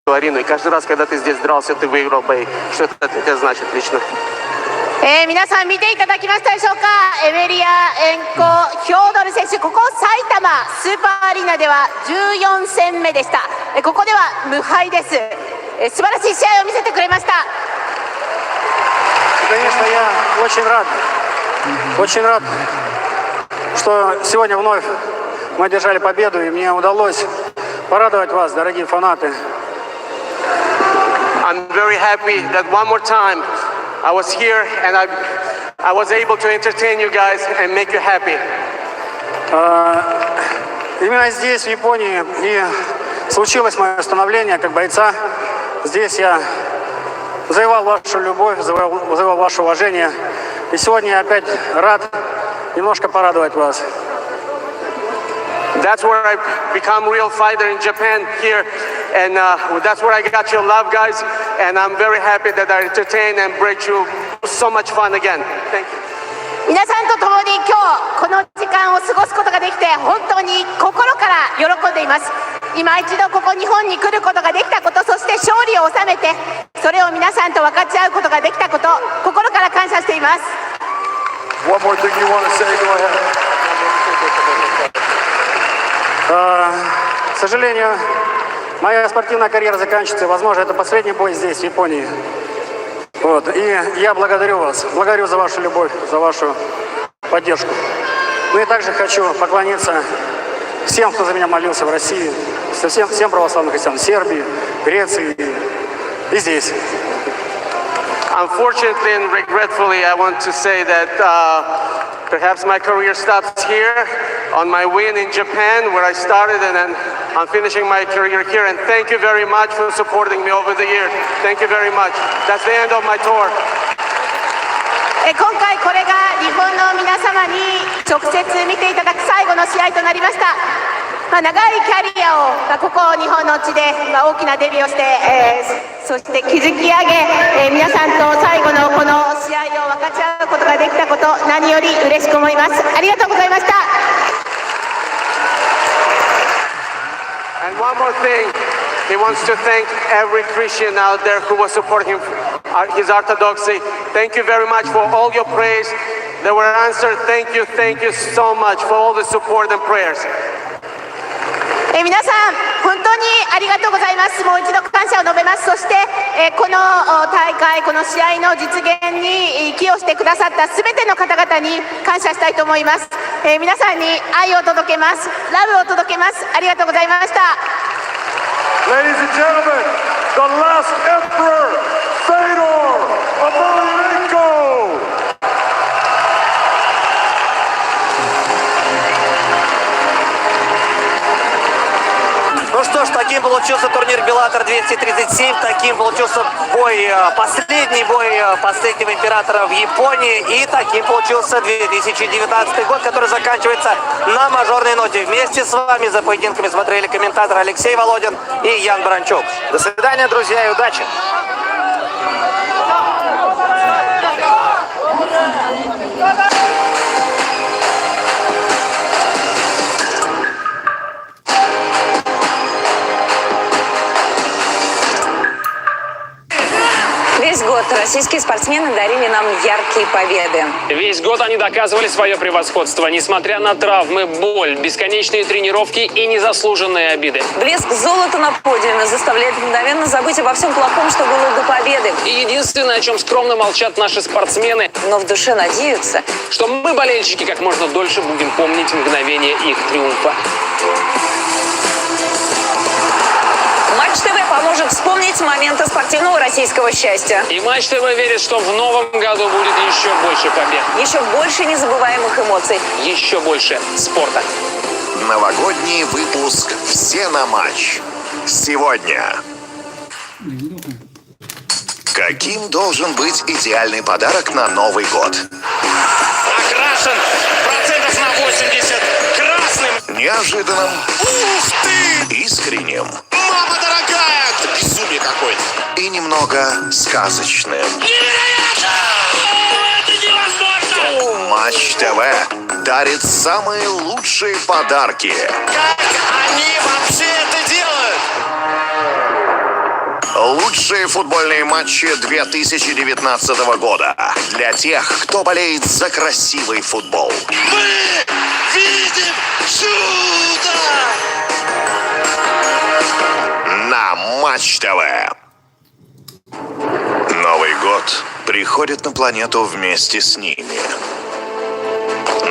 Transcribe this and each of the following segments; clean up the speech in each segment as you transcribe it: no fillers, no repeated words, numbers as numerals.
арену. И каждый раз, когда ты здесь дрался, ты выиграл бой. Что это для тебя значит лично? 皆さん見ていただきましたでしょうか。エメリア・エンコ・ヒョードル選手、ここ埼玉スーパーアリーナでは14戦目でした。ここでは無敗です。素晴らしい試合を見せてくれました。Конечно, я очень рад, что сегодня вновь мы одержали победу, и мне удалось порадовать вас, дорогие фанаты. I'm very happy that one more time I was here and I was able to entertain you guys and make you happy. Именно здесь, в Японии, и случилось мое становление как бойца. Здесь я завоевал вашу любовь, завоевал ваше уважение. И сегодня я опять рад немножко порадовать вас. That's where I become real fighter in Japan here, and that's where I got your love, guys. And I'm very happy that I entertain and bring you so much fun again. Thank you. 皆さんと共に今日この時間を過ごすことができて本当に心から喜んでいます。今一度ここ日本に来ることができたこと、そして勝利を収めてそれを皆さんと分かち合うことができたこと、心から感謝しています。 One more thing you want to say, go ahead. К сожалению, моя спортивная карьера заканчивается. Возможно, это последний бой здесь, в Японии. Вот. И я благодарю вас. Благодарю за вашу любовь, за вашу поддержку. Ну и также хочу поклониться всем, кто за меня молился в России, всем православным христианам в Сербии, Греции и здесь. Unfortunately and regretfully, I want to say that perhaps my career stops here on my win in Japan, where I started, and then I'm finishing my career here. And thank you very much for supporting me over the years. Thank you very much. That's the end of my tour. 今回これが日本の皆様に直接見ていただく最後の試合となりました。長いキャリアをここ日本の地で大きなデビューをして、そして築き上げ、皆さんと最後のこの試合を分かち合うことができたこと、何より嬉しく思います。ありがとうございました。 And one more thing, he wants to thank every Christian out there who was supporting his orthodoxy. Thank you very much for all your praise. They were answered. Thank you so much for all the support and prayers. 皆さん本当にありがとうございます。もう一度感謝を述べます。そして、この大会、この試合の実現に寄与してくださったすべての方々に感謝したいと思います。皆さんに愛を届けます。ラブを届けます。ありがとうございました。 Ladies and gentlemen, the last emperor, Fedor Emelianenko. Ну что ж, таким получился турнир Беллатор 237, таким получился бой, последний бой последнего императора в Японии, и таким получился 2019 год, который заканчивается на мажорной ноте. Вместе с вами за поединками смотрели комментатор Алексей Володин и Ян Баранчук. До свидания, друзья, и удачи! Весь год российские спортсмены дарили нам яркие победы. Весь год они доказывали свое превосходство, несмотря на травмы, боль, бесконечные тренировки и незаслуженные обиды. Блеск золота на подиуме заставляет мгновенно забыть обо всем плохом, что было до победы. И единственное, о чем скромно молчат наши спортсмены, Но в душе надеются, что мы, болельщики, как можно дольше будем помнить мгновение их триумфа. Матч ТВ поможет вспомнить моменты спортивного российского счастья. И Матч ТВ верит, что в новом году будет еще больше побед. Еще больше незабываемых эмоций. Еще больше спорта. Новогодний выпуск «Все на матч». Сегодня. Каким должен быть идеальный подарок на Новый год? Окрашен процентов на 80 красным. Неожиданным. Ух ты! Искренним. Мама дорогая! Это безумие какое-то. И немного сказочным. Невероятно! Это невозможно! Матч ТВ дарит самые лучшие подарки. Как они вообще это делают? Лучшие футбольные матчи 2019 года. Для тех, кто болеет за красивый футбол. Мы видим чудо! На Матч ТВ. Новый год приходит на планету вместе с ними.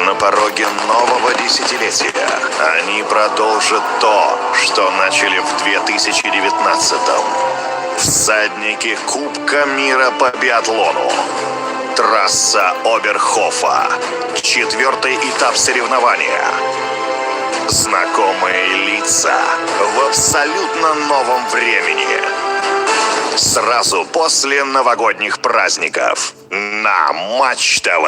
На пороге нового десятилетия они продолжат то, что начали в 2019-м. Всадники Кубка мира по биатлону. Трасса Оберхофа. 4-й этап соревнования. Знакомые лица в абсолютно новом времени. Сразу после новогодних праздников на Матч ТВ.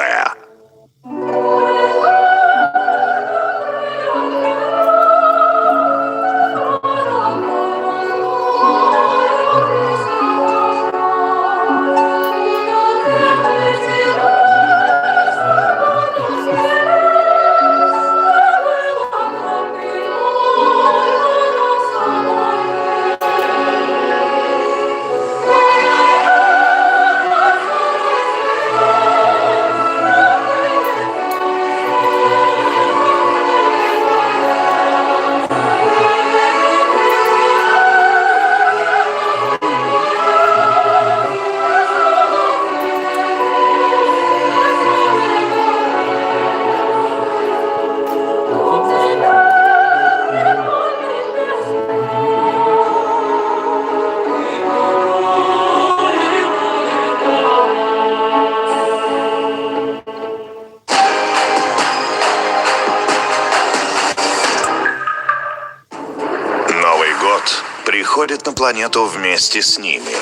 Приходит на планету вместе с ними.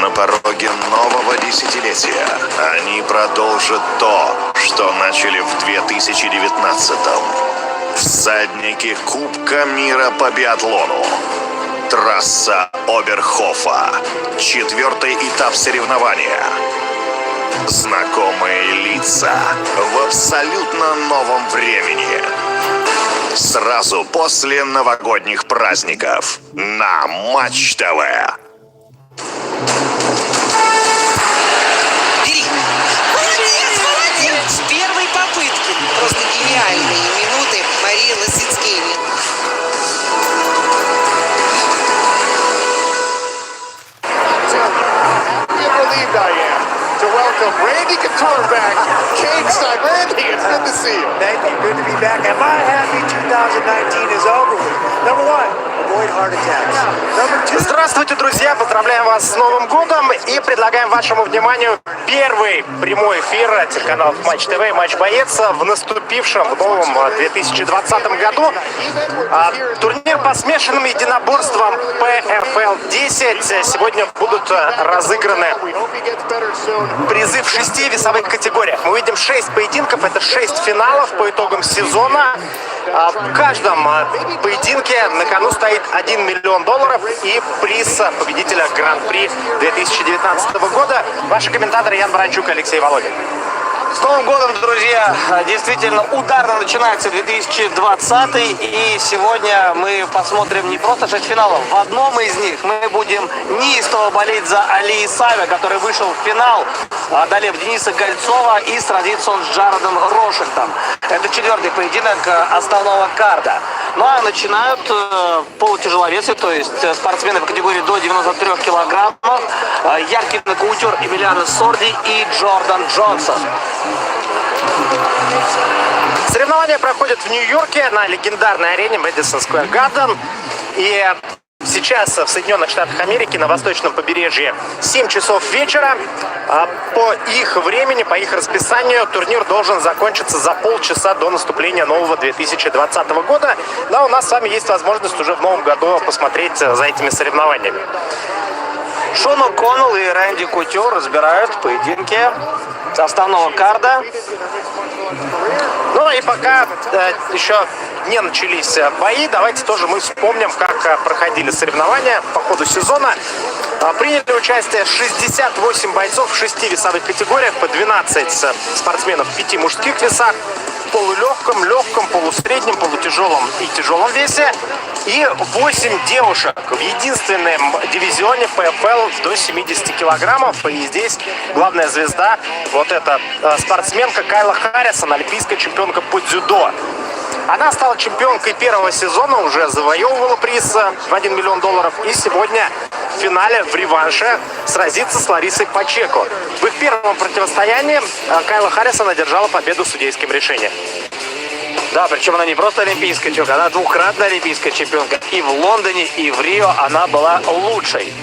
На пороге нового десятилетия они продолжат то, что начали в 2019-м. Всадники Кубка мира по биатлону. Трасса Оберхофа. 4-й этап соревнования. Знакомые лица в абсолютно новом времени. Сразу после новогодних праздников на Матч ТВ. Бери. Молодец, молодец! С первой попытки. Просто гениальные минуты Марии Лисицкевич. To welcome Randy Couture back. Kane Stein. Randy, it's good to see you. Thank you. Good to be back. Am I happy 2019 is over with? Number one, avoid heart attacks. Number two. Здравствуйте, друзья! Поздравляем вас с Новым годом и предлагаем вашему вниманию первый прямой эфир телеканалов Матч ТВ и Матч Боец в наступившем в новом 2020 году. Турнир по смешанным единоборствам ПФЛ-10. Сегодня будут разыграны призы в 6 весовых категориях. Мы увидим 6 поединков, это 6 финалов по итогам сезона. В каждом поединке на кону стоит $1 миллион и приз победителя Гран-при 2019 года. Ваши комментаторы Ян Баранчук и Алексей Володин. С Новым годом, друзья! Действительно, ударно начинается 2020, и сегодня мы посмотрим не просто 6 финалов. В одном из них мы будем неистово болеть за Али Исаева, который вышел в финал, одолев Дениса Гольцова и сразится он с Джаредом Рошехтом. Это 4-й поединок основного карда. Ну а начинают полутяжеловесы, то есть спортсмены в категории до 93 килограммов. Яркий нокаутер Эмилиано Сорди и Джордан Джонсон. Соревнования проходят в Нью-Йорке на легендарной арене Мэдисон Сквер Гарден. И сейчас в Соединенных Штатах Америки на восточном побережье 7 часов вечера. По их времени, по их расписанию, турнир должен закончиться за полчаса до наступления нового 2020 года. Но у нас с вами есть возможность уже в новом году посмотреть за этими соревнованиями. Шон О'Коннелл и Рэнди Кутюр разбирают поединки основного карда. Ну и пока еще не начались бои, давайте тоже мы вспомним, как проходили соревнования по ходу сезона. Приняли участие 68 бойцов в 6 весовых категориях, по 12 спортсменов в 5 мужских весах, в полулегком, легком, полусреднем, полутяжелом и тяжелом весе. и 8 девушек в единственном дивизионе ПФЛ до 70 килограммов. И здесь главная звезда, вот эта спортсменка Кайла Харрисон, олимпийская чемпионка по дзюдо. Она стала чемпионкой первого сезона, уже завоевывала приз в $1 миллион. И сегодня в финале, в реванше, сразится с Ларисой Пачеко. В их первом противостоянии Кайла Харрисон одержала победу судейским решением. Да, причем она не просто олимпийская чемпионка, она двукратная олимпийская чемпионка. И в Лондоне, и в Рио она была лучшей.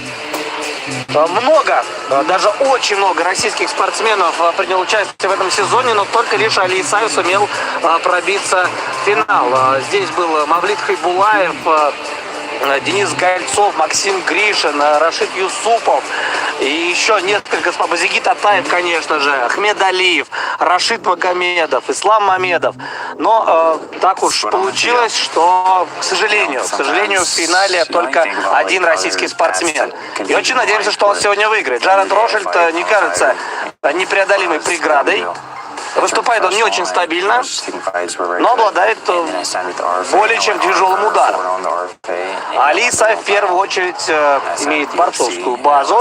Много, даже очень много российских спортсменов приняло участие в этом сезоне, но только лишь Али Исаев сумел пробиться в финал. Здесь был Мавлид Хайбулаев, Денис Гольцов, Максим Гришин, Рашид Юсупов и еще несколько, Базигит Атаев, конечно же, Ахмед Алиев, Рашид Магомедов, Ислам Мамедов. Но так уж получилось, что, к сожалению, в финале только один российский спортсмен. И очень надеемся, что он сегодня выиграет. Джаред Рошельд не кажется непреодолимой преградой. Выступает он не очень стабильно, но обладает более чем тяжелым ударом. Али Исаев в первую очередь имеет борцовскую базу.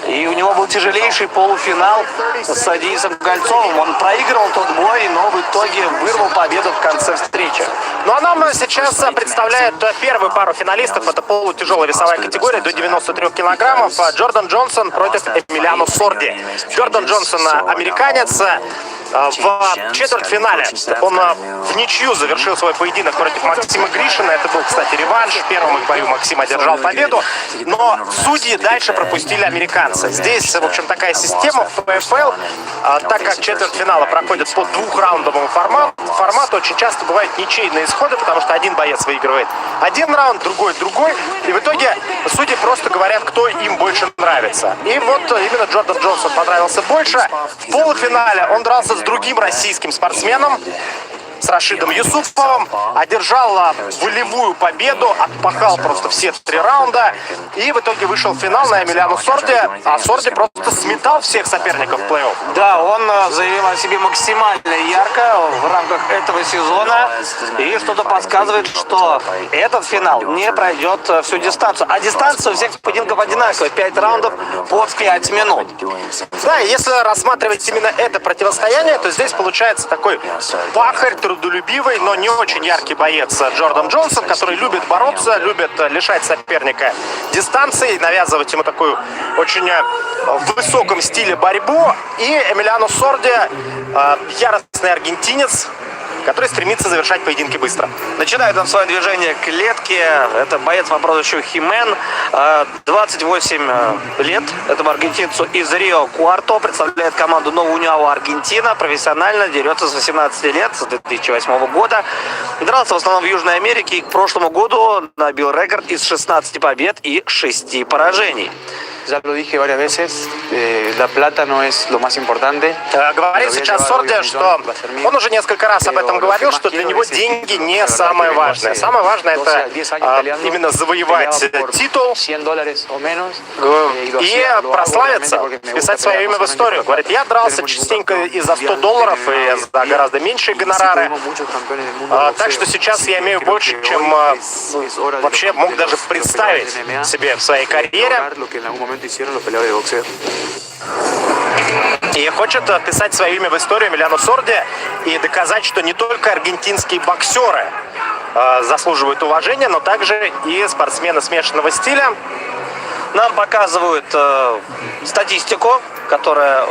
И у него был тяжелейший полуфинал с Денисом Гольцовым. Он проигрывал тот бой, но в итоге вырвал победу в конце встречи. Ну а нам сейчас представляет первую пару финалистов. Это полутяжелая весовая категория до 93 килограммов. Джордан Джонсон против Эмилиано Сорди. Джордан Джонсон американец. В четвертьфинале он в ничью завершил свой поединок против Максима Гришина. Это был, кстати, реванш. В первом их бою Максим одержал победу. Но судьи дальше пропустили американца. Здесь, в общем, такая система в ПФЛ. Так как четвертьфинала проходит по двухраундовому формату, очень часто бывают ничейные исходы, потому что один боец выигрывает один раунд, другой. И в итоге судьи просто говорят, кто им больше нравится. И вот именно Джордан Джонсон понравился больше. В полуфинале он дрался с другим российским спортсменом, с Рашидом Юсуповым, одержал волевую победу, отпахал просто все 3 раунда и в итоге вышел в финал на Эмилиано Сорди, а Сорди просто сметал всех соперников в плей-офф. Да, он заявил о себе максимально ярко в рамках этого сезона, и что-то подсказывает, что этот финал не пройдет всю дистанцию. А дистанция у всех поединков одинаковая, 5 раундов по 5 минут. Да, и если рассматривать именно это противостояние, то здесь получается такой пахарь, трудолюбивый, но не очень яркий боец Джордан Джонсон, который любит бороться, любит лишать соперника дистанции, навязывать ему такую очень в высоком стиле борьбу. И Эмилиано Сорди яростный аргентинец, который стремится завершать поединки быстро. Начинает он свое движение к клетке. Это боец по прозвищу Химен. 28 лет этому аргентинцу из Рио Куарто. Представляет команду Новую Униао Аргентина. Профессионально дерется с 18 лет, с 2008 года. Дрался в основном в Южной Америке. И к прошлому году набил рекорд из 16 побед и 6 поражений. Говорит сейчас Сорди, что он уже несколько раз об этом говорил, что для него деньги не самое важное. Самое важное это именно завоевать титул и прославиться, вписать свое имя в историю. Говорит, я дрался частенько и за $100, и за гораздо меньшие гонорары. Так что сейчас я имею больше, чем вообще мог даже представить себе в своей карьере. И хочет писать свое имя в историю Эмилиано Сорди и доказать, что не только аргентинские боксеры заслуживают уважения, но также и спортсмены смешанного стиля. Нам показывают статистику, которая,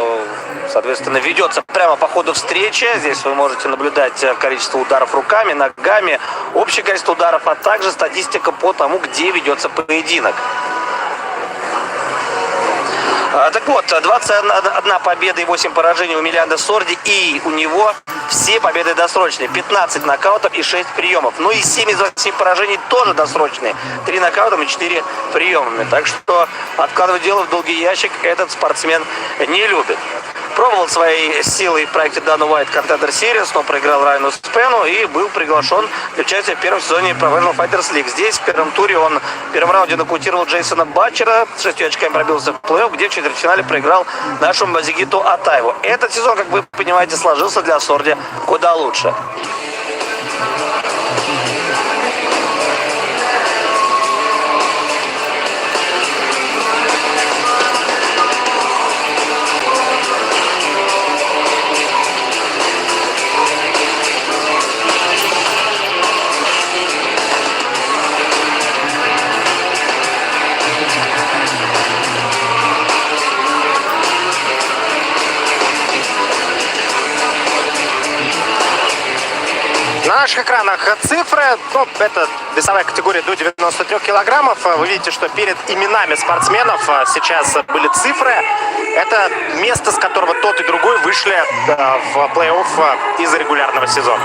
соответственно, ведется прямо по ходу встречи. Здесь вы можете наблюдать количество ударов руками, ногами, общее количество ударов, а также статистика по тому, где ведется поединок. Так вот, 21 победа и 8 поражений у Эмилиано Сорди, и у него все победы досрочные. 15 нокаутов и 6 приемов. Ну и 7 из 8 поражений тоже досрочные. 3 нокаутом и 4 приемами. Так что откладывать дело в долгий ящик этот спортсмен не любит. Пробовал свои силы в проекте Dana White Contender Series, но проиграл Райану Спену и был приглашен для участия в первом сезоне Professional Fighters League. Здесь в первом туре он в первом раунде нокаутировал Джейсона Батчера, с 6 очками пробился в плей-офф, где в четвертьфинале проиграл нашему Базигиту Атаеву. Этот сезон, как вы понимаете, сложился для Сорди куда лучше. ваших экранах цифры. Ну, это весовая категория до 93 килограммов. Вы видите, что перед именами спортсменов сейчас были цифры. Это место, с которого тот и другой вышли в плей-офф из регулярного сезона.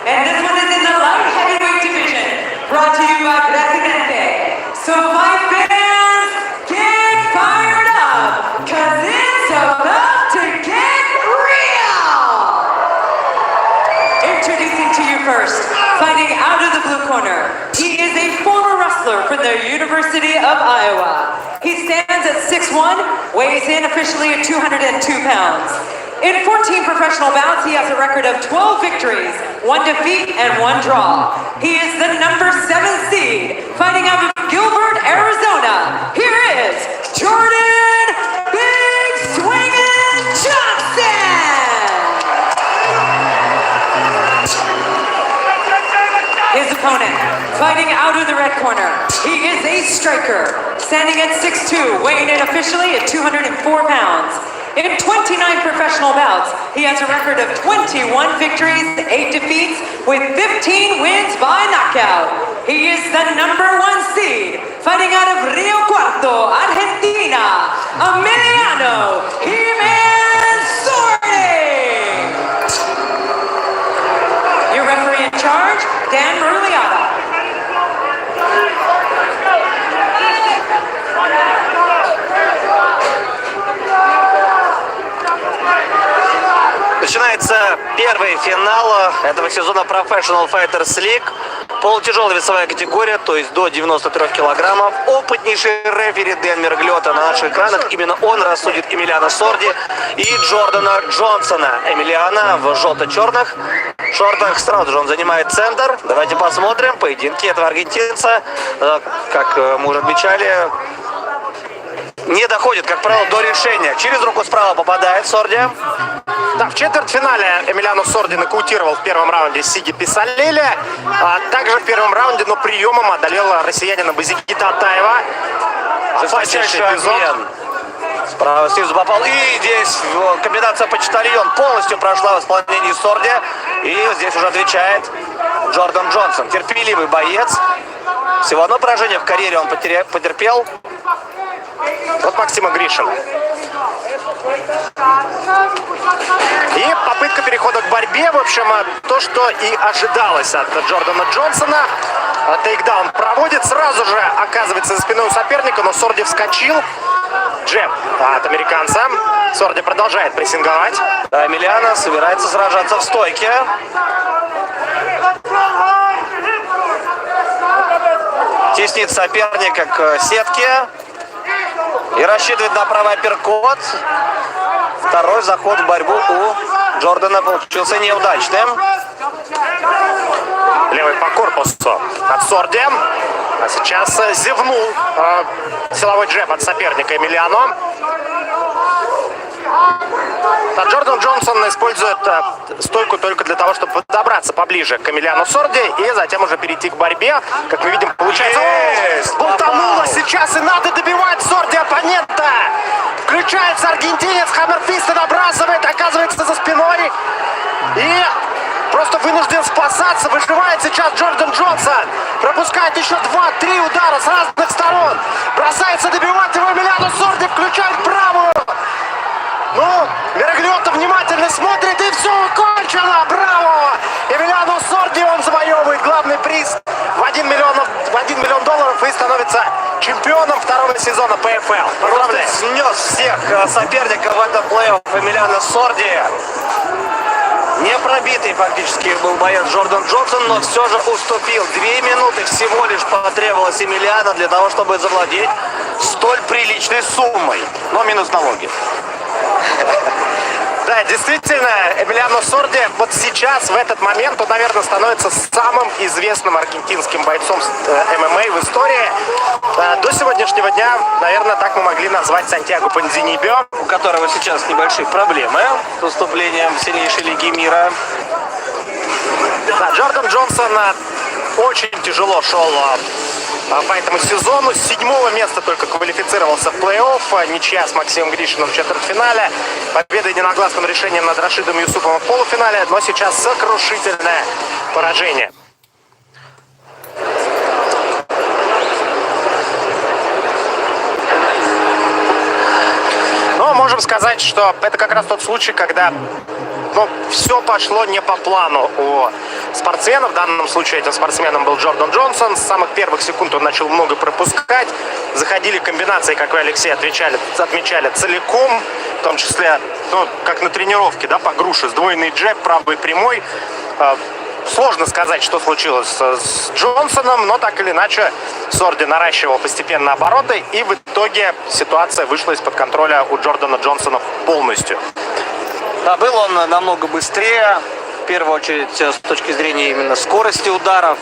And this one is in the light heavyweight division, brought to you by Presidente. So my fans, get fired up, cause it's about to get real! Introducing to you first, fighting out of the blue corner. He is a former wrestler from the University of Iowa. He stands at 6'1", weighs in officially at 202 pounds. In 14 professional bouts, he has a record of 12 victories, 1 defeat, and 1 draw. He is the number 7 seed, fighting out of Gilbert, Arizona. Here is Jordan Big Swingin' Johnson! His opponent, fighting out of the red corner. He is a striker, standing at 6'2", weighing in officially at 204 pounds. In 29 professional bouts, he has a record of 21 victories, 8 defeats, with 15 wins by knockout. He is the number 1 seed, fighting out of Rio Cuarto, Argentina, Emiliano He-Man Sordi. Your referee in charge, Dan Murliata. Начинается первый финал этого сезона Professional Fighters League. Полутяжелая весовая категория, то есть до 93 килограммов. Опытнейший рефери Дэн Мерглиота на наших экранах. Именно он рассудит Эмилиано Сорди и Джордана Джонсона. Эмилиано в желто-черных шортах. Сразу же он занимает центр. Давайте посмотрим поединки этого аргентинца. Как мы уже отмечали, не доходит, как правило, до решения. Через руку справа попадает Сорди. Да, в четвертьфинале Эмилиано Сорди нокаутировал в первом раунде Сиги Писалеля. Также в первом раунде, но приемом одолел россиянина Базигита Атаева. Жесточайший обмен. Справа снизу попал. И здесь комбинация почтальон полностью прошла в исполнении Сорди. И здесь уже отвечает Джордан Джонсон. Терпеливый боец. Всего одно поражение в карьере он потерпел. Вот Максима Гришина. И попытка перехода к борьбе. В общем, то, что и ожидалось от Джордана Джонсона. Тейкдаун проводит. Сразу же оказывается за спиной у соперника, но Сорди вскочил. Джеб от американца. Сорди продолжает прессинговать. Да, Эмилиано собирается сражаться в стойке. Теснит соперника к сетке. И рассчитывает на правый апперкот. Второй заход в борьбу у Джордана получился неудачным. Левый по корпусу от Сорди. А сейчас зевнул силовой джеб от соперника Эмилиано. Джордан Джонсон использует стойку только для того, чтобы подобраться поближе к Эмилиано Сорди и затем уже перейти к борьбе. Как мы видим, получается... Болтануло сейчас, и надо добивать Сорди оппонента. Включается аргентинец, хаммерфиста набрасывает, оказывается за спиной. И просто вынужден спасаться. Выживает сейчас Джордан Джонсон. Пропускает еще 2-3 удара с разных сторон. Бросается добивать его Эмилиано Сорди, включает правую. Ну, Мерглиота внимательно смотрит, и все кончено. Браво! Эмилиано Сорди, он завоевывает главный приз в 1 миллион долларов и становится чемпионом второго сезона ПФЛ. Поздравляю. Снес всех соперников в этом плей-офф Эмилиано Сорди. Не пробитый фактически был боец Джордан Джонсон, но все же уступил. 2 минуты всего лишь потребовалось Эмилиано для того, чтобы завладеть столь приличной суммой. Но минус налоги. Да, действительно, Эмилиано Сорди вот сейчас, в этот момент, он, наверное, становится самым известным аргентинским бойцом ММА в истории. До сегодняшнего дня, наверное, так мы могли назвать Сантьяго Понзинибио, у которого сейчас небольшие проблемы с выступлением в сильнейшей лиге мира. Да, Джордан Джонсон очень тяжело шел по этому сезону. С 7-го места только квалифицировался в плей-офф. Ничья с Максимом Гришиным в четвертьфинале. Победа единогласным решением над Рашидом Юсуповым в полуфинале. Но сейчас сокрушительное поражение. Но можем сказать, что это как раз тот случай, когда все пошло не по плану у спортсменов. В данном случае этим спортсменом был Джордан Джонсон. С самых первых секунд он начал много пропускать. Заходили комбинации, как вы, Алексей, отмечали целиком. В том числе, как на тренировке, да, по груше. Сдвоенный джеб, правый прямой. Сложно сказать, что случилось с Джонсоном, но так или иначе Сорди наращивал постепенно обороты, и в итоге ситуация вышла из-под контроля у Джордана Джонсона полностью. Да, был он намного быстрее, в первую очередь с точки зрения именно скорости ударов,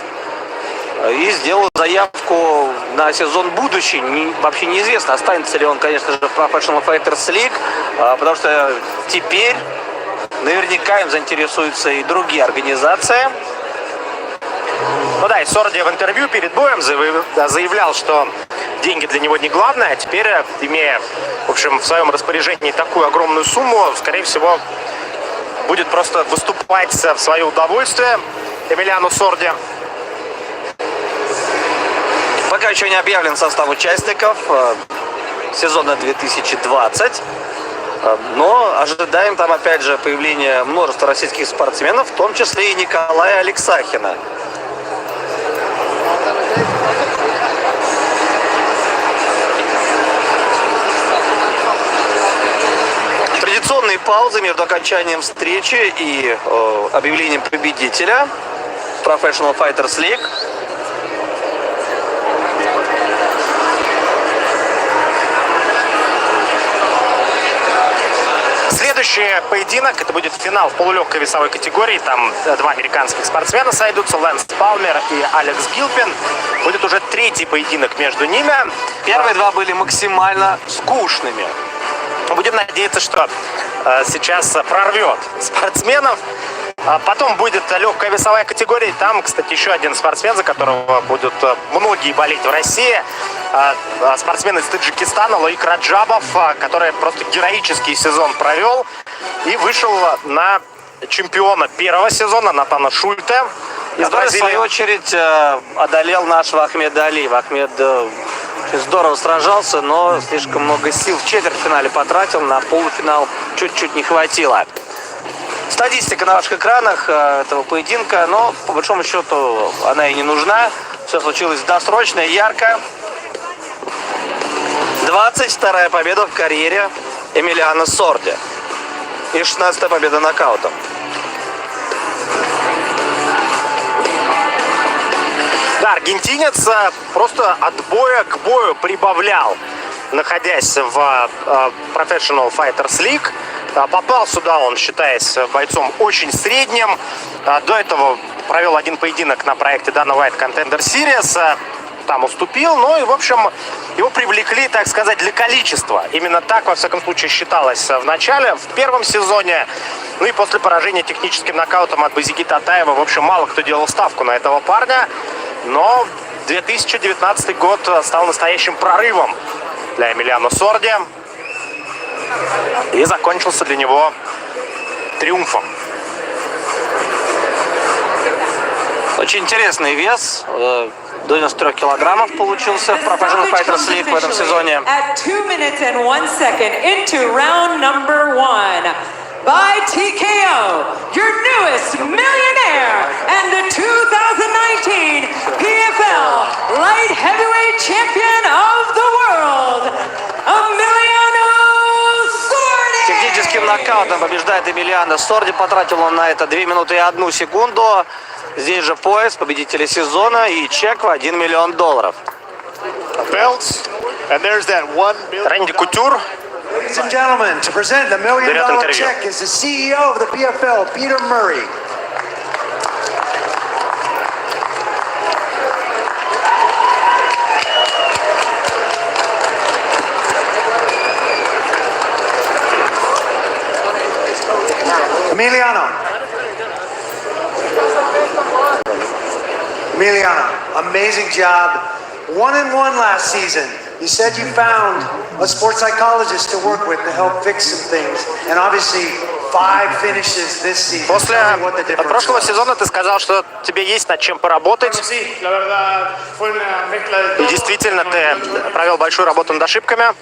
и сделал заявку на сезон будущий. Вообще неизвестно, останется ли он, конечно же, в Professional Fighters League, потому что теперь наверняка им заинтересуются и другие организации. Ну да, и Сорди в интервью перед боем заявлял, что деньги для него не главное, а теперь, имея, в общем, в своем распоряжении такую огромную сумму, скорее всего, будет просто выступать в свое удовольствие Эмилиано Сорди. Пока еще не объявлен состав участников сезона 2020. Но ожидаем там, опять же, появления множества российских спортсменов, в том числе и Николая Алексахина. Традиционные паузы между окончанием встречи и объявлением победителя Professional Fighters League. Следующий поединок, это будет финал в полулегкой весовой категории. Там два американских спортсмена сойдутся, Лэнс Палмер и Алекс Гилпин. Будет уже третий поединок между ними. Первые два были максимально скучными. Будем надеяться, что сейчас прорвет спортсменов. Потом будет легкая весовая категория. Там, кстати, еще один спортсмен, за которого будут многие болеть в России. Спортсмен из Таджикистана Лоик Раджабов, который просто героический сезон провел и вышел на чемпиона первого сезона Натана Шульте. И в свою очередь одолел нашего Ахмеда Алиева. Ахмед здорово сражался, но слишком много сил в четвертьфинале потратил. На полуфинал чуть-чуть не хватило. Статистика на ваших экранах этого поединка, но по большому счету она и не нужна. Все случилось досрочно и ярко. 22-я победа в карьере Эмилиано Сорди и 16-я победа нокаутом. Да, аргентинец просто от боя к бою прибавлял, находясь в Professional Fighters League. Попал сюда он, считаясь бойцом очень средним. До этого провел один поединок на проекте Dana White Contender Series. Там уступил, но и, в общем, его привлекли, так сказать, для количества. Именно так, во всяком случае, считалось в начале, в первом сезоне. Ну и после поражения техническим нокаутом от Базиги Татаева, в общем, мало кто делал ставку на этого парня. Но 2019 год стал настоящим прорывом для Эмилиано Сорди. И закончился для него триумфом. Очень интересный вес. До 93 килограммов получился в Professional Fighters League в этом сезоне. At 2 minutes and 1 second into round number 1 by TKO, your newest millionaire and the 2019 PFL Light Heavyweight Champion of the World, Emiliano Sорди. Техническим нокаутом побеждает Эмилиано Сорди. Потратил он на это 2 минуты и 1 секунду. Здесь же пояс победителя сезона и чек в $1 миллион. Рэнди Кутюр. Ladies and gentlemen, to present the $1 million check is the CEO of the PFL, Peter Murray. Emiliano, amazing job. 1-1 last season. You said you found a sports psychologist to work with to help fix some things. And obviously, 5 finishes this season. После Tell me what the difference прошлого was. сезона ты сказал, что тебе есть над чем поработать. И действительно, ты провел большую работу над ошибками.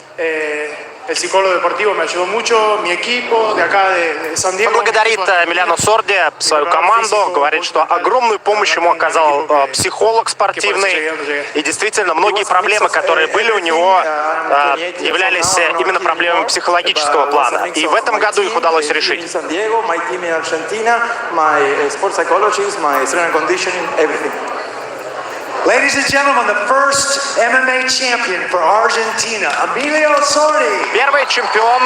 El psicólogo deportivo me ayudó mucho, mi equipo de acá de San Diego. Благодарит Эмилиано Сорди свою команду, говорит, что огромную помощь ему оказал психолог спортивный. И действительно, многие проблемы, которые были у него, являлись именно проблемами психологического плана. И в этом году их удалось решить. San Diego, my team in Argentina, my sports psychologist, my strength and conditioning, everything. Ladies and gentlemen, the first MMA champion for Argentina, Emilio Sordi. Первый чемпион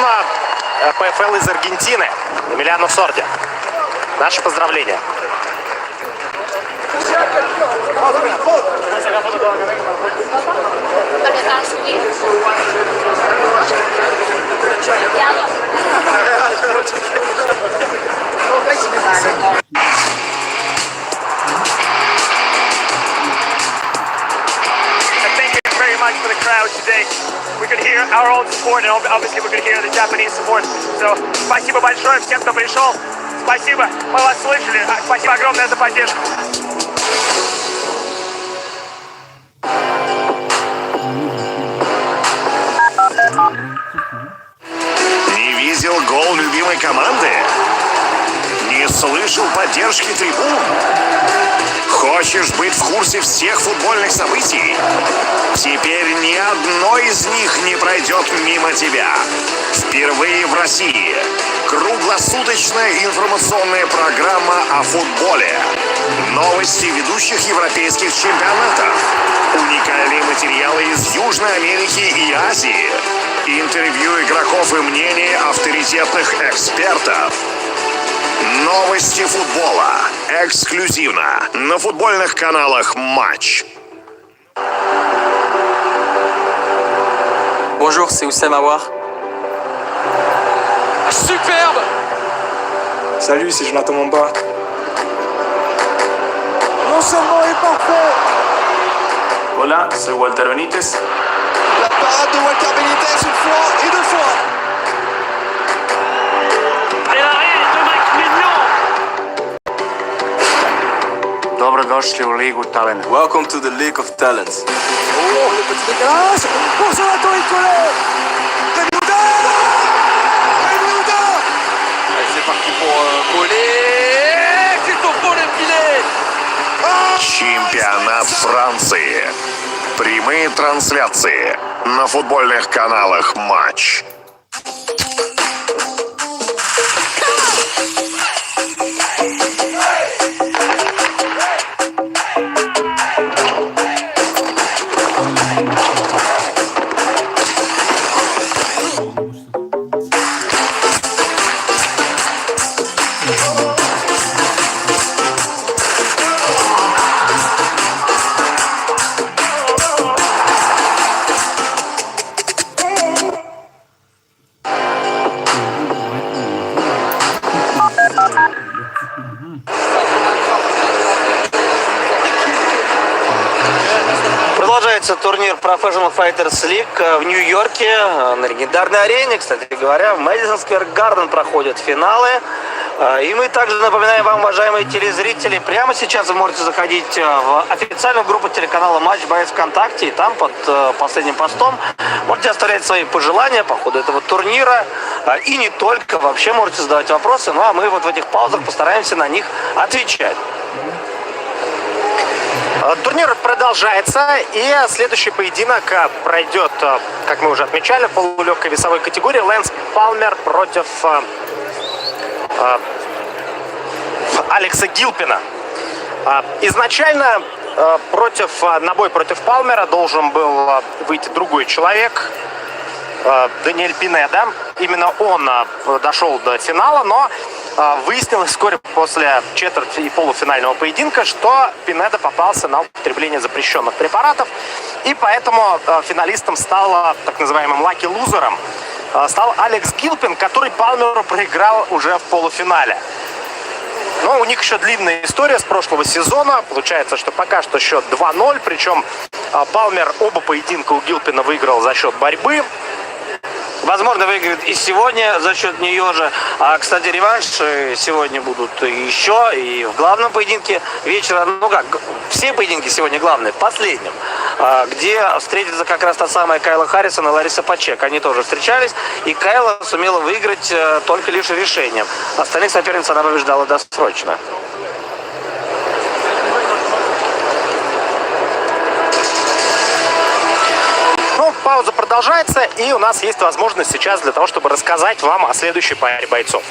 ПФЛ из Аргентины, Эмилиано Сорди. Наши поздравления. Much for the crowd today. We could hear our own support, and obviously we could hear the Japanese support. So, спасибо большое всем, кто пришел. Спасибо, мы вас слышали. Спасибо огромное за поддержку. Не видел гол любимой команды? Не слышал поддержки трибун? Хочешь быть в курсе всех футбольных событий? Теперь ни одно из них не пройдет мимо тебя. Впервые в России круглосуточная информационная программа о футболе. Новости ведущих европейских чемпионатов. Уникальные материалы из Южной Америки и Азии. Интервью игроков и мнения авторитетных экспертов. Новости футбола. Эксклюзивно на футбольных каналах «Матч». Bonjour, c'est Oussem Aouar. Superbe! Salut, c'est Jonathan Momba. Non seulement est parfait. Hola, soy Walter Benítez. La parade de Walter Benitez une fois et deux fois. Dobrodošli u Ligu Talenta. Welcome to the League of Talents. Oh, le petit décalage. Pour Jonathan Icolé. Benouda. Benouda. Allez, c'est parti pour Collet. C'est au fond le filet. Чемпионат Франции. Прямые трансляции на футбольных каналах «Матч». Продолжается турнир Professional Fighters League в Нью-Йорке на легендарной арене, кстати говоря, в Мэдисон Сквер Гарден проходят финалы. И мы также напоминаем вам, уважаемые телезрители, прямо сейчас вы можете заходить в официальную группу телеканала «Матч» Боец ВКонтакте, и там под последним постом можете оставлять свои пожелания по ходу этого турнира. И не только, вообще можете задавать вопросы, ну а мы вот в этих паузах постараемся на них отвечать. Турнир продолжается, и следующий поединок пройдет, как мы уже отмечали, в полулегкой весовой категории. Лэнс Палмер против Алекса Гилпина. Изначально на бой против Палмера должен был выйти другой человек, Даниэль Пинеда. Именно он дошел до финала, но выяснилось вскоре после четверти и полуфинального поединка, что Пинеда попался на употребление запрещенных препаратов, и поэтому финалистом стал так называемым лаки-лузером стал Алекс Гилпин, который Палмеру проиграл уже в полуфинале. Но у них еще длинная история с прошлого сезона. Получается, что пока что счет 2-0. Причем Палмер оба поединка у Гилпина выиграл за счет борьбы. Возможно, выиграет и сегодня за счет нее же. А, кстати, реванш сегодня будут еще и в главном поединке вечера. Ну как, все поединки сегодня главные, в последнем. Где встретится как раз та самая Кайла Харрисон и Лариса Пачек. Они тоже встречались. И Кайла сумела выиграть только лишь решением. Остальных соперниц она побеждала досрочно. Пауза продолжается, и у нас есть возможность сейчас для того, чтобы рассказать вам о следующей паре бойцов.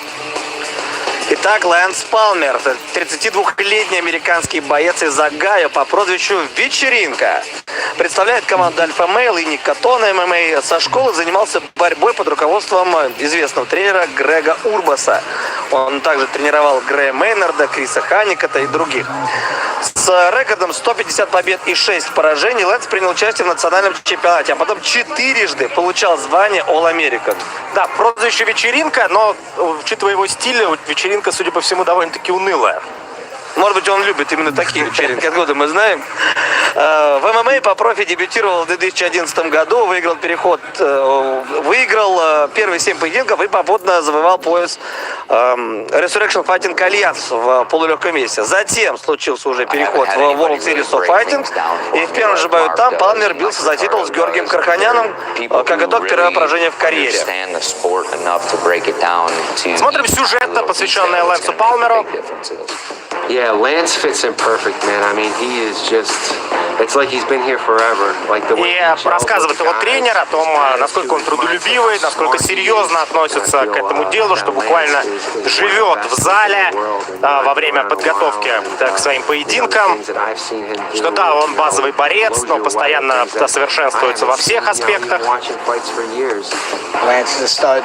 Итак, Лэнс Палмер, 32-летний американский боец из Огайо по прозвищу Вечеринка. Представляет команду Альфа Мейл и Никотона ММА. Со школы занимался борьбой под руководством известного тренера Грега Урбаса. Он также тренировал Грея Мейнарда, Криса Ханикета и других. С рекордом 150 побед и 6 поражений Лэнс принял участие в национальном чемпионате, а потом 4-жды получал звание All-American. Да, прозвище Вечеринка, но, учитывая его стиль, вечеринка, судя по всему, довольно-таки унылая. Может быть, он любит именно такие вечеринки, откуда мы знаем. В ММА по профи дебютировал в 2011 году, выиграл первые 7 поединков и попутно завоевал пояс Resurrection Fighting Альянс в полулегком весе. Затем случился уже переход в World Series of Fighting, и в первом же бою там Палмер бился за титул с Георгием Карханяном, как итог первое поражение в карьере. Смотрим сюжет, посвященный Лэнсу Палмеру. Yeah, Lance fits in perfect, man. I mean, he is just... It's like he's been here forever. Like the way И рассказывает его тренер о том, насколько он трудолюбивый, насколько серьезно относится к этому делу, что буквально живет в зале во время подготовки к своим поединкам. Что да, он базовый борец, но постоянно совершенствуется во всех аспектах. Lance is a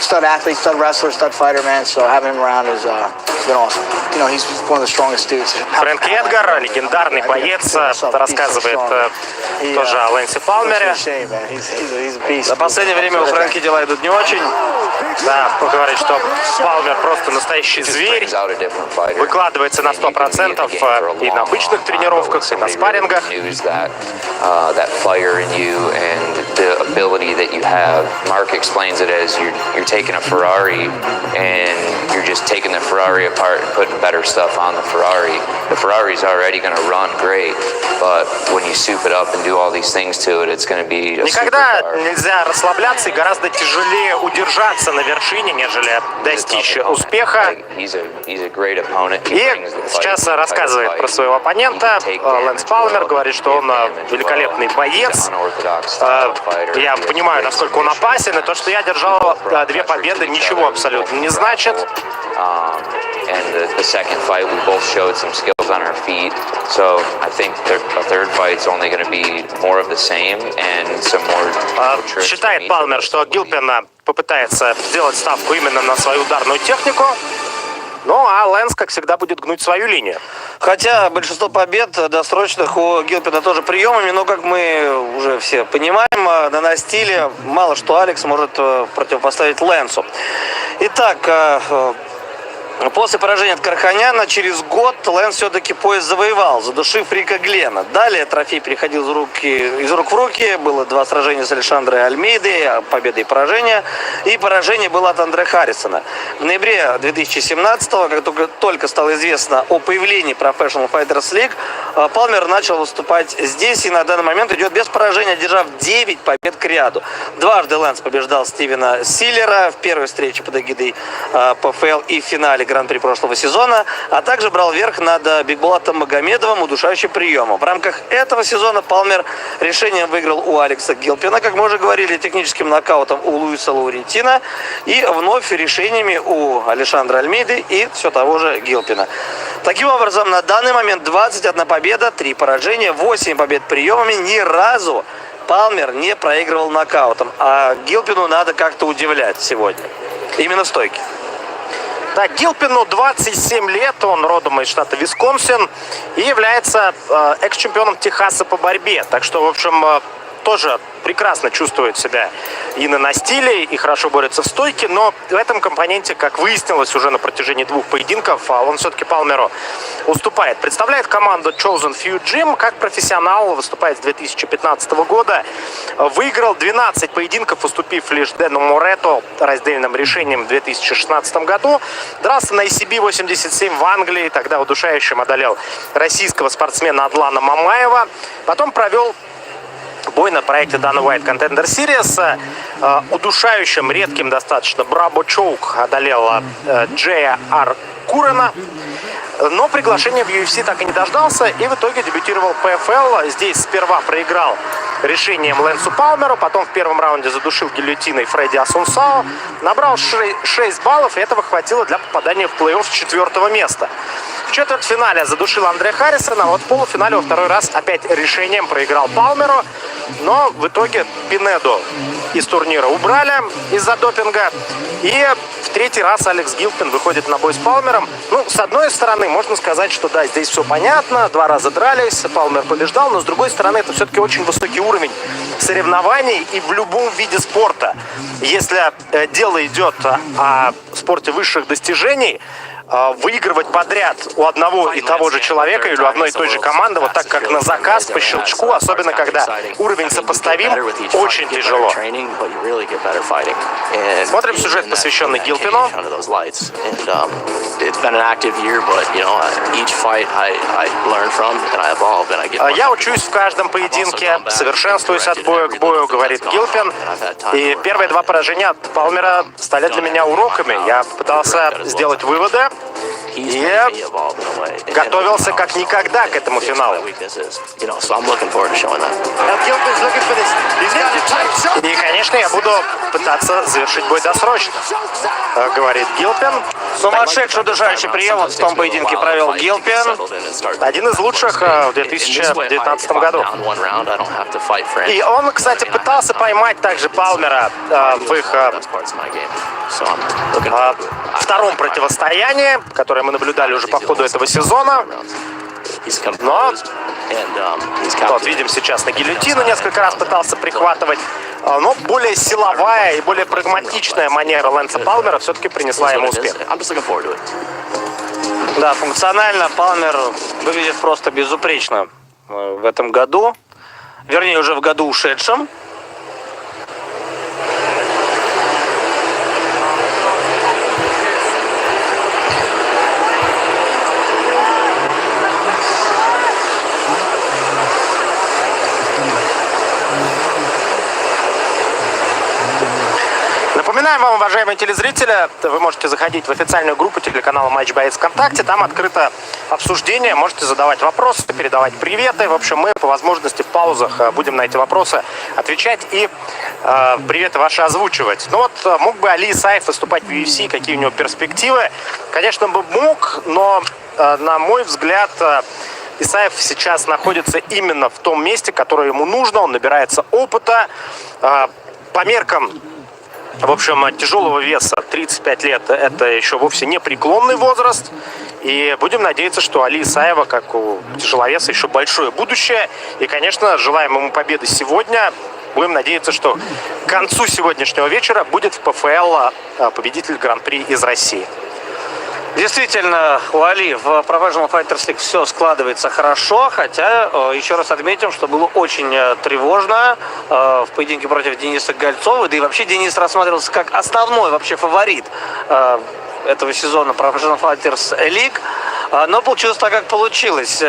stud athlete, stud wrestler, stud fighter, man. So having him around has been awesome. You know, he's one of the strongest dudes. Фрэнк Эдгар, легендарный боец, рассказывает тоже о Лэнсе Палмере. За последнее время у Фрэнки дела идут не очень. Да, говорит, что Палмер просто настоящий зверь, выкладывается на 100% и на обычных тренировках, и на спаррингах. That fire in you and the ability that you have. Mark explains it as you're taking a Ferrari and you're just taking the Ferrari apart and putting better stuff on the Ferrari. The Ferrari's already going to run great, but when you soup it up and do all these things to it, it's going to be a Никогда нельзя расслабляться, и гораздо тяжелее удержаться на вершине, нежели достичь успеха. И сейчас рассказывает про своего оппонента. Лэнс Палмер говорит, что он великолепный боец. Я понимаю, насколько он опасен, и то, что я держал 2 победы, ничего абсолютно не значит. And the second fight, we both showed some skills on our feet. So I think a third fight's only going to be more of the same and some more. Считает Палмер, что Гилпин попытается сделать ставку именно на свою ударную технику. Ну, а Лэнс, как всегда, будет гнуть свою линию. Хотя большинство побед досрочных у Гилпина тоже приемами, но, как мы уже все понимаем, на стиле мало что Алекс может противопоставить Лэнсу. Итак, после поражения от Карханяна через год Лэнс все-таки пояс завоевал, задушив Рика Глена. Далее трофей переходил из рук в руки. Было 2 сражения с Алешандрой Альмейдой, победа и поражение. И поражение было от Андре Харрисона. В ноябре 2017-го, как только стало известно о появлении Professional Fighters League, Палмер начал выступать здесь и на данный момент идет без поражения, одержав 9 побед к ряду. Дважды Лэнс побеждал Стивена Силлера в первой встрече под эгидой ПФЛ и в финале Гран-при прошлого сезона, а также брал верх над Бигбулатом Магомедовым удушающим приемом. В рамках этого сезона Палмер решением выиграл у Алекса Гилпина, как мы уже говорили, техническим нокаутом у Луиса Лаурентина и вновь решениями у Алешандра Альмейды и все того же Гилпина. Таким образом, на данный момент 21 победа, 3 поражения, 8 побед приемами, ни разу Палмер не проигрывал нокаутом, а Гилпину надо как-то удивлять сегодня. Именно в стойке. Да, Гилпину 27 лет, он родом из штата Висконсин и является экс-чемпионом Техаса по борьбе. Так что, в общем, тоже прекрасно чувствует себя и на настиле, и хорошо борется в стойке, но в этом компоненте, как выяснилось уже на протяжении 2 поединков, он все-таки Палмеру уступает. Представляет команду Chosen Few Gym, как профессионал, выступает с 2015 года, выиграл 12 поединков, уступив лишь Дэну Морето раздельным решением в 2016 году, дрался на ECB 87 в Англии, тогда удушающим одолел российского спортсмена Адлана Мамаева, потом провел бой на проекте Dana White Contender Series. Удушающим, редким достаточно Брабо Чоук одолел Джея Ар Курена. Но приглашения в UFC так и не дождался и в итоге дебютировал в PFL. Здесь сперва проиграл решением Лэнсу Палмеру, потом в первом раунде задушил гильотиной Фредди Асунсао, набрал 6 баллов, и этого хватило для попадания в плей-офф с 4-го места. В четвертьфинале задушил Андре Харрисона, а вот в полуфинале во второй раз опять решением проиграл Палмеру, но в итоге Пинеду из турнира убрали из-за допинга, и в третий раз Алекс Гилпин выходит на бой с Палмером. Ну, с одной стороны, можно сказать, что да, здесь все понятно, 2 раза дрались, Палмер побеждал, но с другой стороны, это все-таки очень высокий уровень соревнований и в любом виде спорта. Если дело идет о спорте высших достижений, выигрывать подряд у одного и того же человека или у одной и той же команды, вот так как на заказ, по щелчку, особенно когда уровень сопоставим, очень тяжело. Смотрим сюжет, посвященный Гилпину. Я учусь в каждом поединке, совершенствуюсь от боя к бою, говорит Гилпин. И первые 2 поражения от Палмера стали для меня уроками. Я пытался сделать выводы и готовился как никогда к этому финалу. И, конечно, я буду пытаться завершить бой досрочно, говорит Гилпин. Сумасшедший удушающий прием в том поединке провел Гилпин. Один из лучших в 2019 году. И он, кстати, пытался поймать также Палмера в их втором противостоянии, которое мы наблюдали уже по ходу этого сезона. Но вот видим сейчас на гильотину, несколько раз пытался прихватывать. Но более силовая и более прагматичная манера Лэнса Палмера все-таки принесла ему успех. Да, функционально Палмер выглядит просто безупречно в этом году. Вернее, уже в году ушедшем. Напоминаем вам, уважаемые телезрители, вы можете заходить в официальную группу телеканала Матч Боец ВКонтакте. Там открыто обсуждение, можете задавать вопросы, передавать приветы. В общем, мы по возможности в паузах будем на эти вопросы отвечать и приветы ваши озвучивать. Ну вот, мог бы Али Исаев выступать в UFC, какие у него перспективы? Конечно, бы мог, но, на мой взгляд, Исаев сейчас находится именно в том месте, которое ему нужно. Он набирается опыта. По меркам, в общем, тяжелого веса 35 лет – это еще вовсе не преклонный возраст. И будем надеяться, что Али Исаева, как у тяжеловеса, еще большое будущее. И, конечно, желаем ему победы сегодня. Будем надеяться, что к концу сегодняшнего вечера будет в ПФЛ победитель Гран-при из России. Действительно, у Али в Professional Fighters League все складывается хорошо, хотя еще раз отметим, что было очень тревожно в поединке против Дениса Гольцова, да и вообще Денис рассматривался как основной вообще фаворит этого сезона Professional Fighters League, но получилось так, как получилось.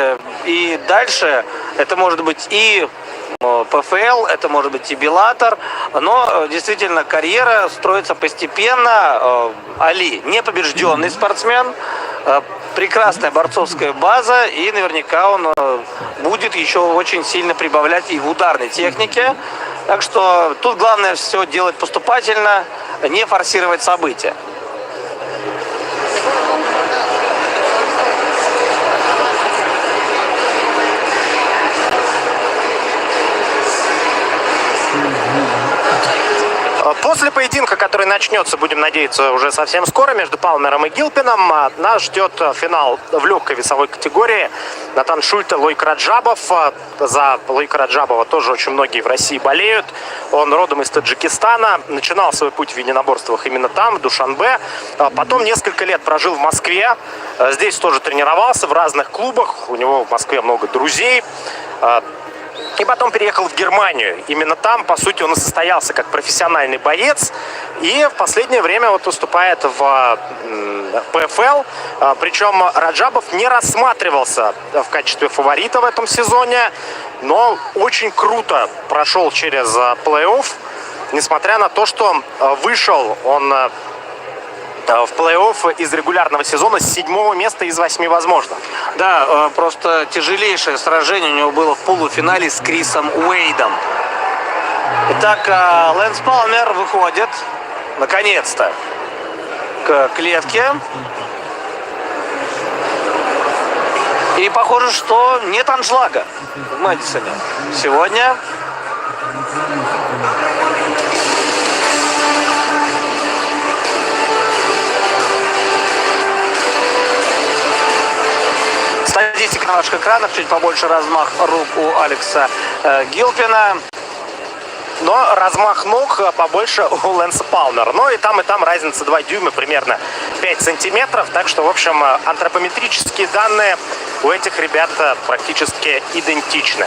И дальше это может быть и ПФЛ, это может быть и Беллатор, но действительно карьера строится постепенно. Али непобежденный спортсмен, прекрасная борцовская база, и наверняка он будет еще очень сильно прибавлять и в ударной технике. Так что тут главное все делать поступательно, не форсировать события. После поединка, который начнется, будем надеяться, уже совсем скоро между Палмером и Гилпином, нас ждет финал в легкой весовой категории. Натан Шульте, Лоик Раджабов. За Лоика Раджабова тоже очень многие в России болеют. Он родом из Таджикистана, начинал свой путь в единоборствах именно там, в Душанбе. Потом несколько лет прожил в Москве. Здесь тоже тренировался в разных клубах. У него в Москве много друзей. И потом переехал в Германию. Именно там, по сути, он и состоялся как профессиональный боец. И в последнее время вот выступает в ПФЛ. Причем Раджабов не рассматривался в качестве фаворита в этом сезоне. Но очень круто прошел через плей-офф. Несмотря на то, что вышел он в плей-офф из регулярного сезона с 7-го места из 8 возможных. Да, просто тяжелейшее сражение у него было в полуфинале с Крисом Уэйдом. Итак, Лэнс Палмер выходит, наконец-то, к клетке. И похоже, что нет аншлага в Мэдисоне сегодня. Статистика на ваших экранах, чуть побольше размах рук у Алекса Гилпина. Но размах ног побольше у Лэнса Палмера. Но и там разница 2 дюйма, примерно 5 сантиметров. Так что, в общем, антропометрические данные у этих ребят практически идентичны.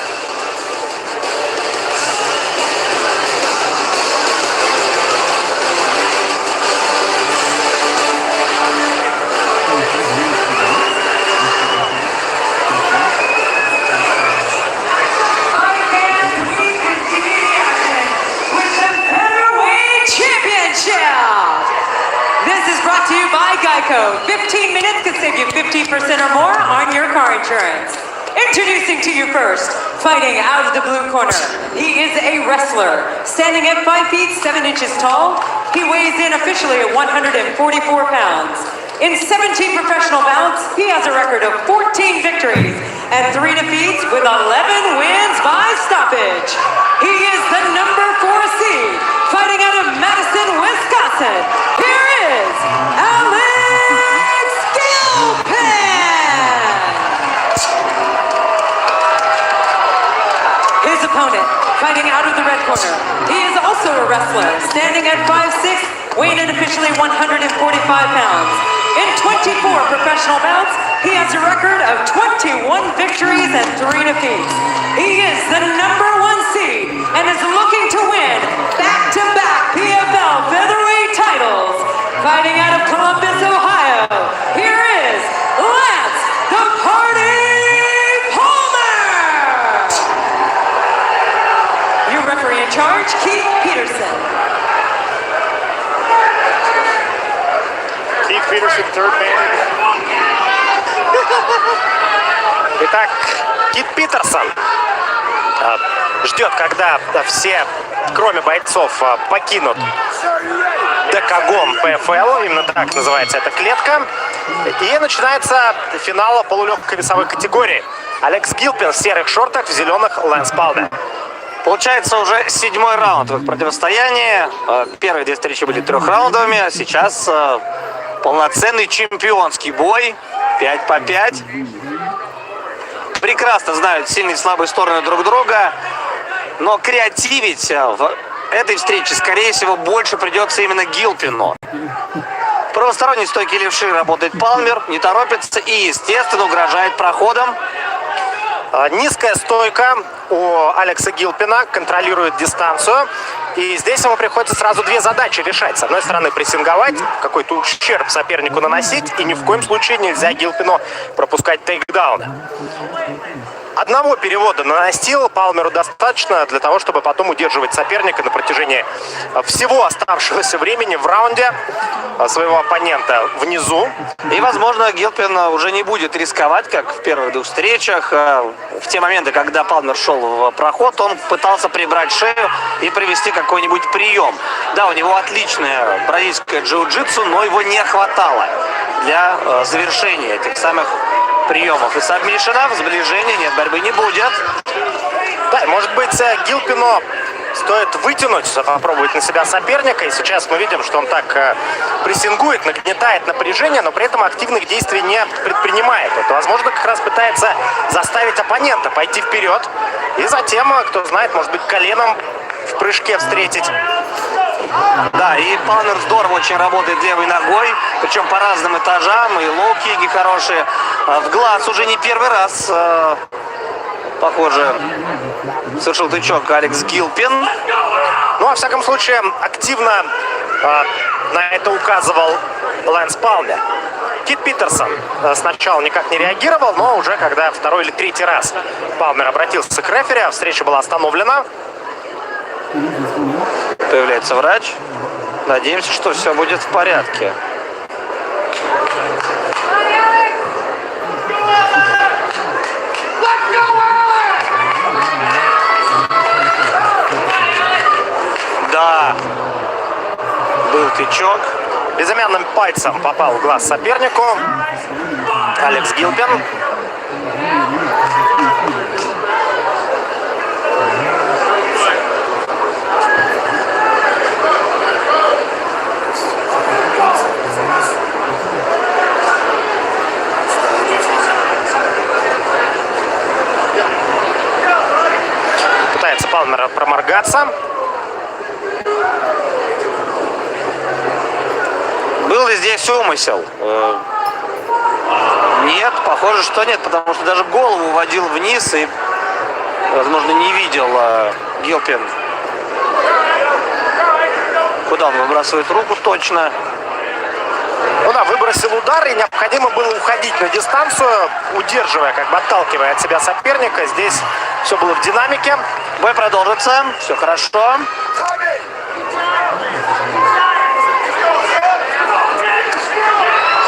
To you by Geico. 15 minutes can save you 50% or more on your car insurance. Introducing to you first, fighting out of the blue corner. He is a wrestler, standing at 5 feet 7 inches tall. He weighs in officially at 144 pounds. In 17 professional bouts, he has a record of 14 victories and 3 defeats with 11 wins by stoppage. He is the number 4 seed, fighting out of Madison, Wisconsin. Here is Alex Gilpin! His opponent, fighting out of the red corner. He is also a wrestler, standing at 5'6", weighing in officially 145 pounds. In 24 professional bouts, he has a record of 21 victories and 3 defeats. He is the number 1 seed and is looking to win back-to-back PFL featherweight titles. Fighting out of Columbus, Ohio, here is Lance the Party Palmer! Your referee in charge, Keith Peterson. Keith Peterson, third man. Итак, Кит Питерсон ждет, когда все, кроме бойцов, покинут Декагон ПФЛ, именно так называется эта клетка. И начинается финал полулегкой весовой категории. Алекс Гилпин в серых шортах, в зеленых Лэнс Палмер. Получается уже 7-й раунд в их противостоянии. Первые 2 встречи были 3-раундовыми, а сейчас полноценный чемпионский бой. 5 по 5. Прекрасно знают сильные и слабые стороны друг друга. Но креативить в этой встрече, скорее всего, больше придется именно Гилпину. Правосторонний стойкий левши работает Палмер, не торопится и, естественно, угрожает проходом. Низкая стойка у Алекса Гилпина, контролирует дистанцию. И здесь ему приходится сразу 2 задачи решать. С одной стороны, прессинговать, какой-то ущерб сопернику наносить. И ни в коем случае нельзя Гилпину пропускать тейкдауны. Одного перевода наносил Палмеру достаточно для того, чтобы потом удерживать соперника на протяжении всего оставшегося времени в раунде своего оппонента внизу. И, возможно, Гилпин уже не будет рисковать, как в первых 2 встречах. В те моменты, когда Палмер шел в проход, он пытался прибрать шею и привести какой-нибудь прием. Да, у него отличное бразильское джиу-джитсу, но его не хватало для завершения этих самых приемов. И сабмишена, в сближении нет, борьбы не будет. Да, может быть, Гилпину стоит вытянуть, попробовать на себя соперника. И сейчас мы видим, что он так прессингует, нагнетает напряжение, но при этом активных действий не предпринимает. Это, возможно, как раз пытается заставить оппонента пойти вперед. И затем, кто знает, может быть, коленом в прыжке встретить. Да, и Палмер здорово очень работает левой ногой, причем по разным этажам, и лоу-кики хорошие. В глаз уже не первый раз, похоже, совершил тычок Алекс Гилпин. Ну, во всяком случае, активно на это указывал Лэнс Палмер. Кит Питерсон сначала никак не реагировал, но уже когда второй или третий раз Палмер обратился к рефери, встреча была остановлена. Появляется врач. Надеемся, что все будет в порядке. Да, был тычок. Безымянным пальцем попал в глаз сопернику. Алекс Гилпин. Пытается Палмер проморгаться. Был ли здесь умысел? Нет, похоже, что нет, потому что даже голову уводил вниз и, возможно, не видел Гилпин. Куда он выбрасывает руку точно? Ну да, выбросил удар, и необходимо было уходить на дистанцию, удерживая, как бы отталкивая от себя соперника. Здесь все было в динамике. Бой продолжится, все хорошо.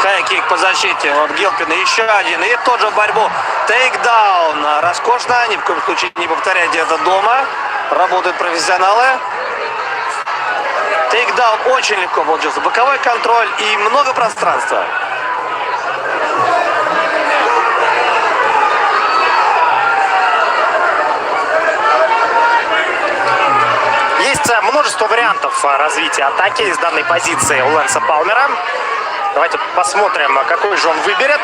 Хай-кик по защите от Гилпина, еще один, и тот же в борьбу. Тейкдаун, роскошно, ни в коем случае не повторяйте это дома. Работают профессионалы. Тейкдаун очень легко получился, боковой контроль и много пространства. Есть множество вариантов развития атаки из данной позиции у Лэнса Палмера. Давайте посмотрим, какой же он выберет.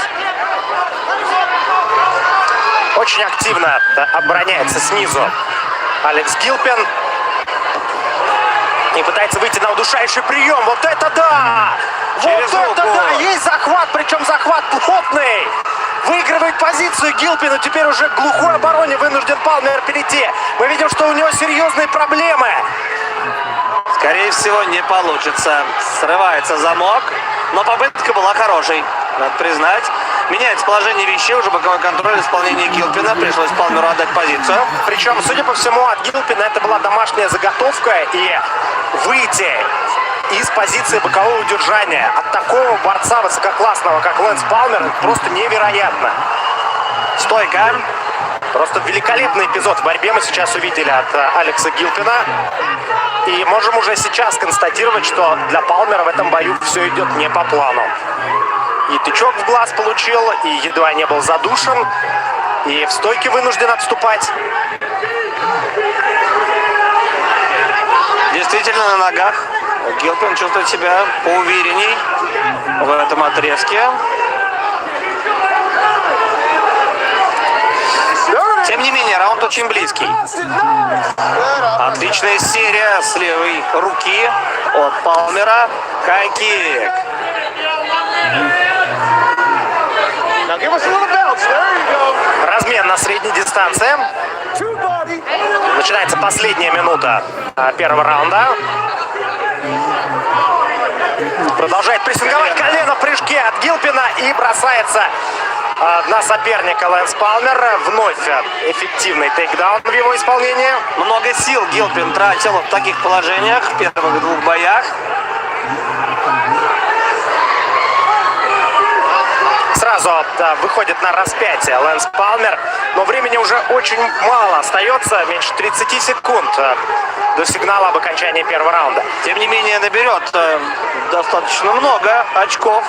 Очень активно обороняется снизу Алекс Гилпин. И пытается выйти на удушающий прием. Вот это да! Через вот это руку. да! Есть захват, причем захват плотный. Выигрывает позицию Гилпин, и теперь уже к глухой обороне вынужден Палмер перейти. Мы видим, что у него серьезные проблемы. Скорее всего, не получится. Срывается замок, но попытка была хорошей, надо признать. Меняется положение вещей, уже боковой контроль исполнения Гилпина. Пришлось Палмеру отдать позицию. Причем, судя по всему, от Гилпина это была домашняя заготовка, и выйти из позиции бокового удержания от такого борца высококлассного, как Лэнс Палмер, это просто невероятно. Стойка. Просто великолепный эпизод в борьбе мы сейчас увидели от Алекса Гилпина. И можем уже сейчас констатировать, что для Палмера в этом бою все идет не по плану. И тычок в глаз получил, и едва не был задушен, и в стойке вынужден отступать. Действительно на ногах. Гилпин чувствует себя поуверенней в этом отрезке. Тем не менее, раунд очень близкий. Отличная серия с левой руки от Палмера. Хай-кик. Размен на средней дистанции. Начинается последняя минута первого раунда. Продолжает прессинговать колено в прыжке от Гилпина и бросается на соперника Лэнс Палмер. Вновь эффективный тейкдаун в его исполнении. Много сил Гилпин тратил в таких положениях в первых двух боях. Сразу выходит на распятие Лэнс Палмер, но времени уже очень мало остается, меньше 30 секунд до сигнала об окончании первого раунда. Тем не менее, наберет достаточно много очков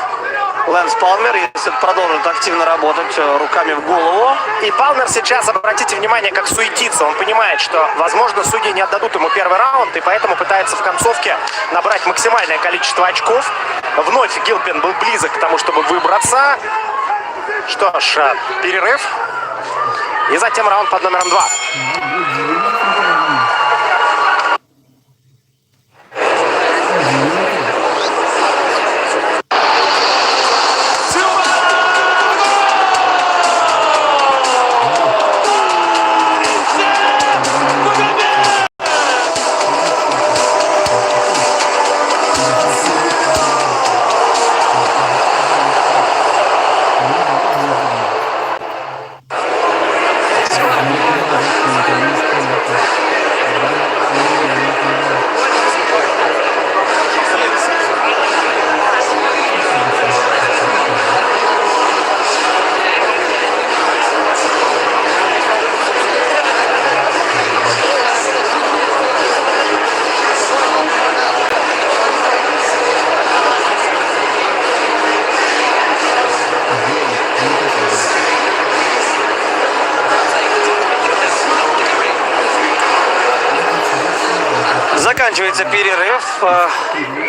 Лэнс Палмер, если продолжит активно работать руками в голову. И Палмер сейчас, обратите внимание, как суетится. Он понимает, что, возможно, судьи не отдадут ему первый раунд, и поэтому пытается в концовке набрать максимальное количество очков. Вновь Гилпин был близок к тому, чтобы выбраться. Что ж, перерыв. И затем раунд под номером 2. Заканчивается перерыв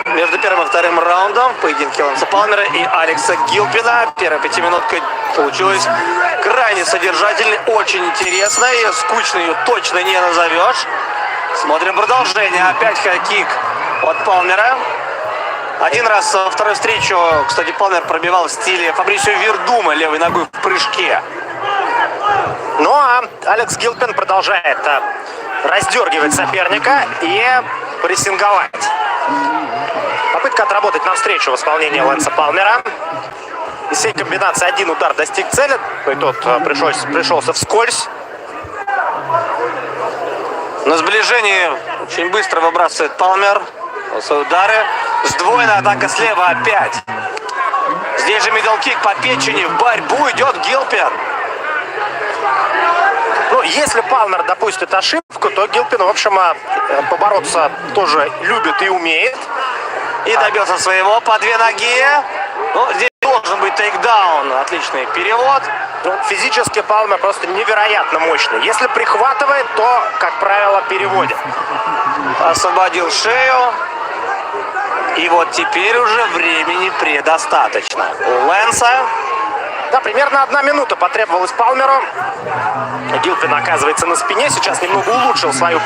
между первым и вторым раундом. Поединки Лэнса Палмера и Алекса Гилпина. Первая пятиминутка получилась крайне содержательной, очень интересной. Скучной ее точно не назовешь. Смотрим продолжение. Опять хай-кик от Палмера. Один раз во вторую встречу, кстати, Палмер пробивал в стиле Фабрисио Вердума левой ногой в прыжке. Ну а Алекс Гилпин продолжает раздергивать соперника и прессинговать. Попытка отработать навстречу в исполнении Лэнса Палмера. Из всей комбинации один удар достиг цели, и тот пришелся вскользь. На сближении очень быстро выбрасывает Палмер свои удары. Сдвоенная атака слева опять. Здесь же мидл-кик по печени. В борьбу идет Гилпин. Ну, если Палмер допустит ошибку, то Гилпин, в общем, побороться тоже любит и умеет. И добился своего по две ноги. Ну, здесь должен быть тейкдаун. Отличный перевод. Ну, физически Палмер просто невероятно мощный. Если прихватывает, то, как правило, переводит. Освободил шею. И вот теперь уже времени предостаточно. У Лэнса. Да, примерно 1 минута потребовалась Палмеру. Гилпин оказывается на спине. Сейчас немного улучшил свою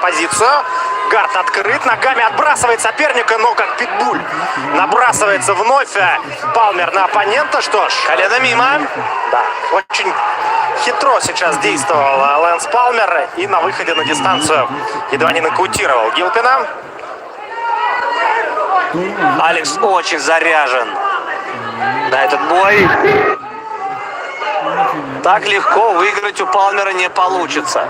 позицию. Гард открыт. Ногами отбрасывает соперника, но как питбуль. Набрасывается вновь Палмер на оппонента. Что ж, колено мимо. Да, очень хитро сейчас действовал Лэнс Палмер. И на выходе на дистанцию едва не нокаутировал Гилпина. Алекс очень заряжен на этот бой. Так легко выиграть у Палмера не получится.